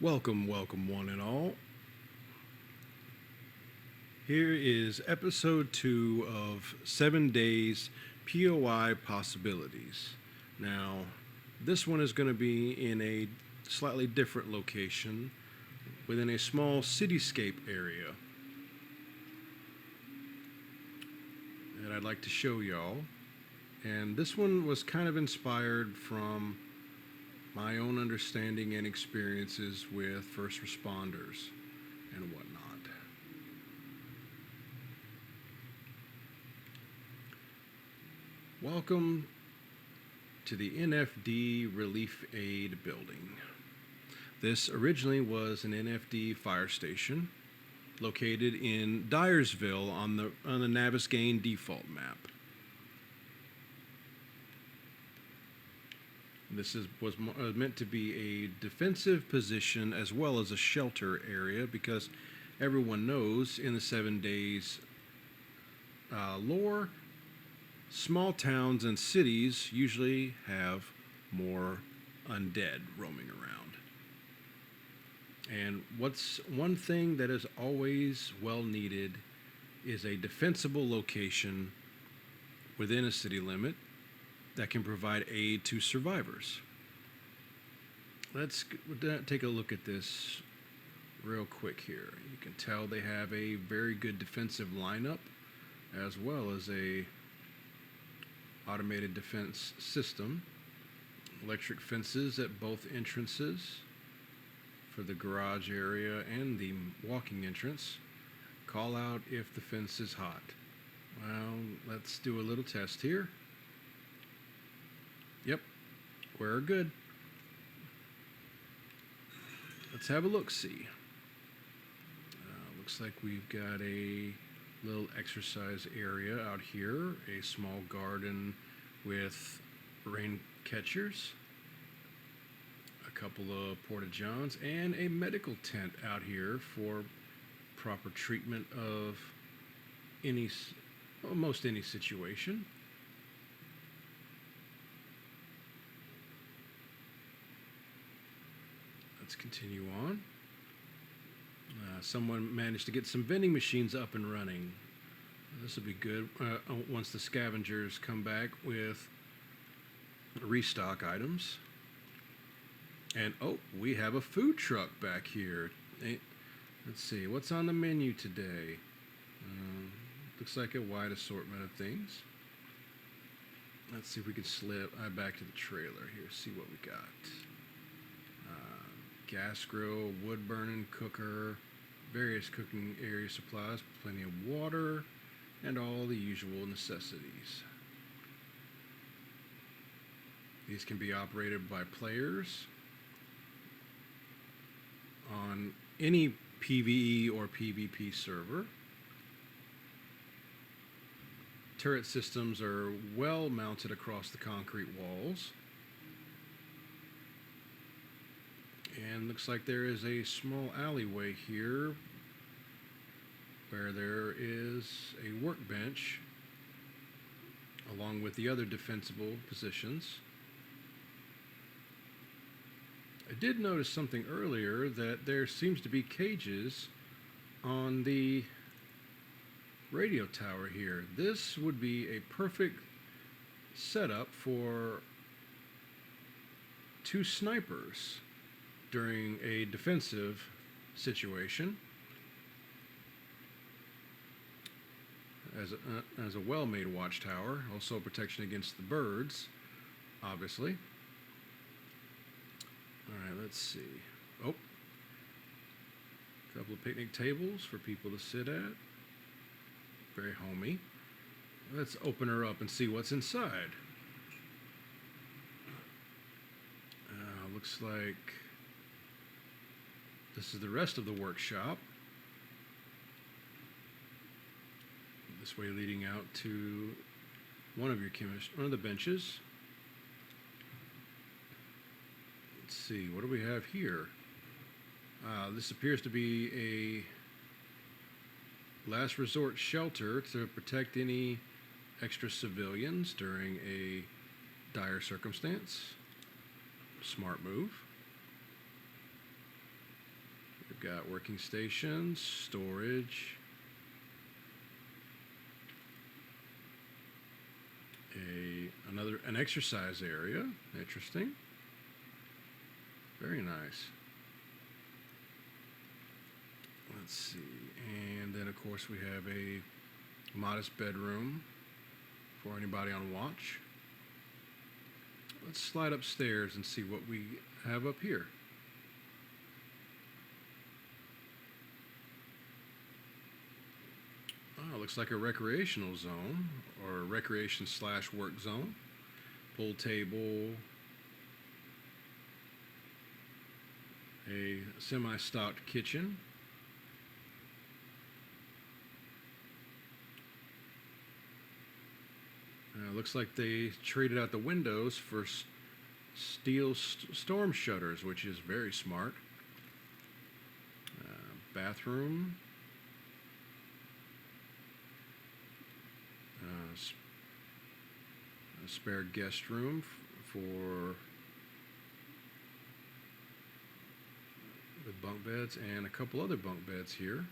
Welcome, welcome, one and all. Here is episode 2 of 7 Days POI Possibilities. Now, this one is going to be in a slightly different location within a small cityscape area that I'd like to show y'all. And this one was kind of inspired from my own understanding and experiences with first responders and whatnot. Welcome to the NfD Relief Aid building. This originally was an NfD fire station located in Diresville on the Navisgain default map. This was meant to be a defensive position as well as a shelter area because everyone knows in the 7 Days lore, small towns and cities usually have more undead roaming around. And what's one thing that is always well needed is a defensible location within a city limit that can provide aid to survivors. Let's take a look at this real quick here. You can tell they have a very good defensive lineup as well as a automated defense system. Electric fences at both entrances for the garage area and the walking entrance. Call out if the fence is hot. Well, let's do a little test here. Yep, we're good. Let's have a look-see. Looks like we've got a little exercise area out here, a small garden with rain catchers, a couple of porta-johns, and a medical tent out here for proper treatment of almost any situation. Let's continue on. Someone managed to get some vending machines up and running. This will be good once the scavengers come back with restock items. And we have a food truck back here. Let's see, what's on the menu today? Looks like a wide assortment of things. Let's see if we can slip back to the trailer here, see what we got. Gas grill, wood burning cooker, various cooking area supplies, plenty of water, and all the usual necessities. These can be operated by players on any PvE or PvP server. Turret systems are well mounted across the concrete walls. And looks like there is a small alleyway here where there is a workbench along with the other defensible positions. I did notice something earlier, that there seems to be cages on the radio tower here. This would be a perfect setup for 2 snipers during a defensive situation, as a well-made watchtower, also protection against the birds, obviously. All right, let's see. A couple of picnic tables for people to sit at. Very homey. Let's open her up and see what's inside. Looks like this is the rest of the workshop. This way leading out to one of the benches. Let's see, what do we have here? This appears to be a last resort shelter to protect any extra civilians during a dire circumstance. Smart move. Got working stations, storage, an exercise area. Interesting. Very nice. Let's see. And then, of course, we have a modest bedroom for anybody on watch. Let's slide upstairs and see what we have up here. Oh, looks like a recreational zone, or a recreation/work zone. Pool table, a semi-stocked kitchen. Looks like they traded out the windows for steel storm shutters, which is very smart. Bathroom. A spare guest room for the bunk beds, and a couple other bunk beds here.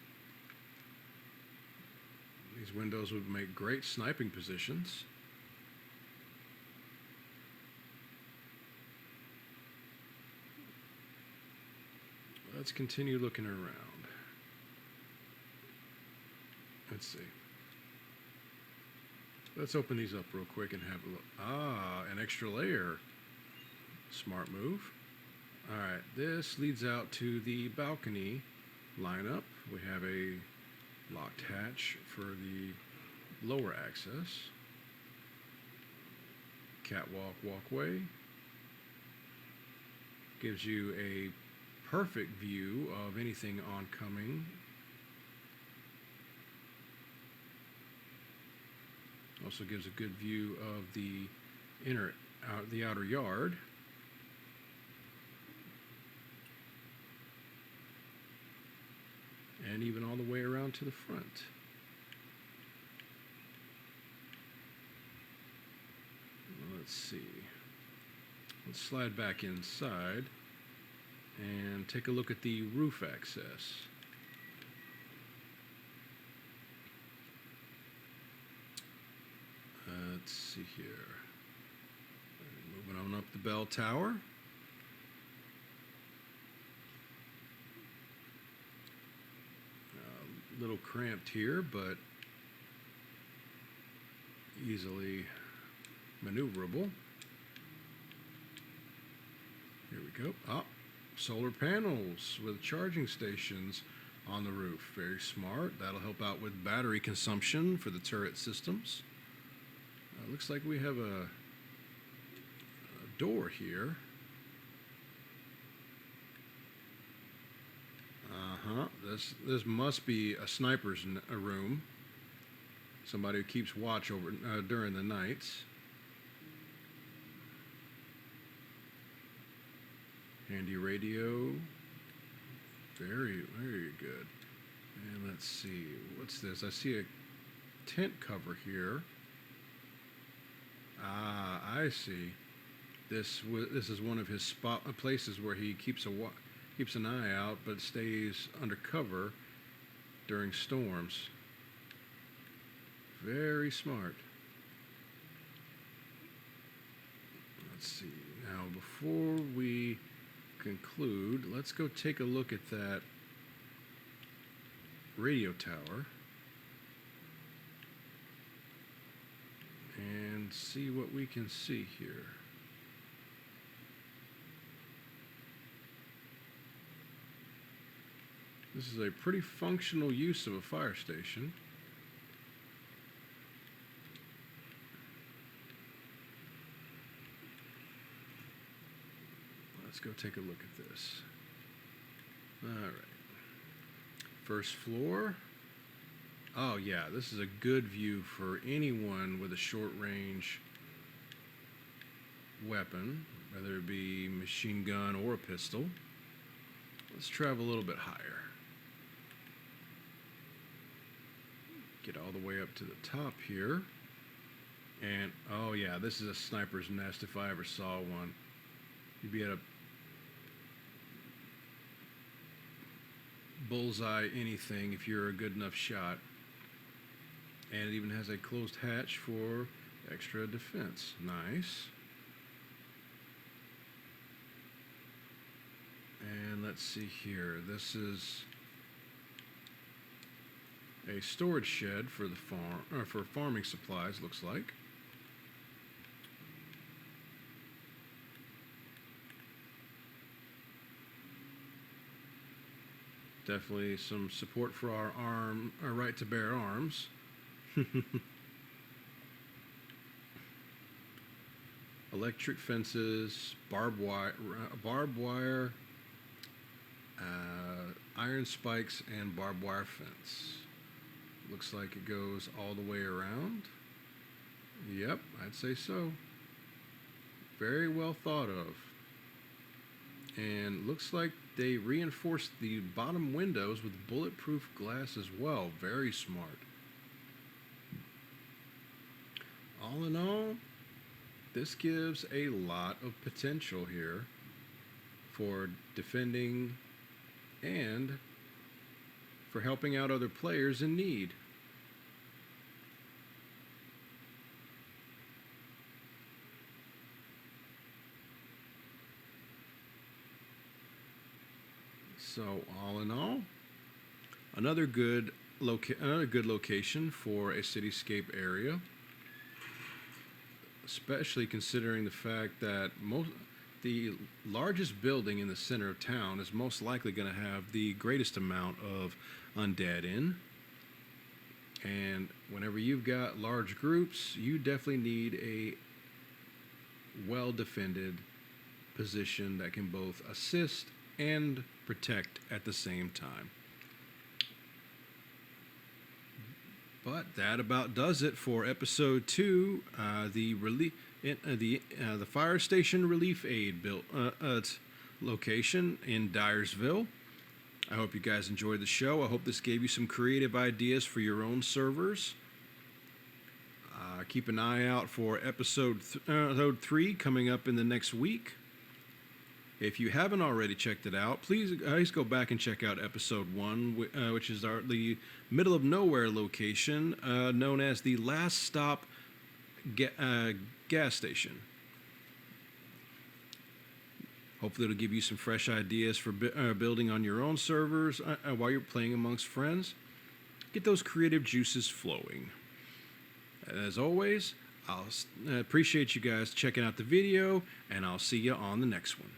These windows would make great sniping positions. Let's continue looking around. Let's see. Let's open these up real quick and have a look. Ah, an extra layer. Smart move. All right, this leads out to the balcony lineup. We have a locked hatch for the lower access. Catwalk walkway. Gives you a perfect view of anything oncoming. Also gives a good view of the outer yard. And even all the way around to the front. Let's see. Let's slide back inside and take a look at the roof access. Let's see here. Moving on up the bell tower. A little cramped here, but easily maneuverable. Here we go. Oh, solar panels with charging stations on the roof. Very smart. That'll help out with battery consumption for the turret systems. Looks like we have a door here. This must be a sniper's room. Somebody who keeps watch over during the nights. Handy radio. Very, very good. And let's see, what's this? I see a tent cover here. Ah, I see. This is one of his places where he keeps an eye out, but stays undercover during storms. Very smart. Let's see. Now, before we conclude, let's go take a look at that radio tower and see what we can see here. This is a pretty functional use of a fire station. Let's go take a look at this. All right. First floor. Oh yeah, this is a good view for anyone with a short range weapon, whether it be machine gun or a pistol. Let's travel a little bit higher. Get all the way up to the top here. And oh yeah, this is a sniper's nest if I ever saw one. You'd be at a bullseye anything if you're a good enough shot. And it even has a closed hatch for extra defense. Nice. And let's see here. This is a storage shed for the farm, for farming supplies, looks like. Definitely some support for our right to bear arms. Electric fences, barbed wire, iron spikes, and barbed wire fence. Looks like it goes all the way around. Yep, I'd say so. Very well thought of. And looks like they reinforced the bottom windows with bulletproof glass as well. Very smart. All in all, this gives a lot of potential here for defending and for helping out other players in need. So all in all, another good location for a cityscape area, especially considering the fact that the largest building in the center of town is most likely going to have the greatest amount of undead in. And whenever you've got large groups, you definitely need a well-defended position that can both assist and protect at the same time. But that about does it for episode 2, the fire station relief aid location in Diresville. I hope you guys enjoyed the show. I hope this gave you some creative ideas for your own servers. Keep an eye out for episode 3 coming up in the next week. If you haven't already checked it out, please go back and check out episode 1, which is the middle of nowhere location known as the Last Stop gas station. Hopefully it'll give you some fresh ideas for building on your own servers while you're playing amongst friends. Get those creative juices flowing. As always, I'll appreciate you guys checking out the video, and I'll see you on the next one.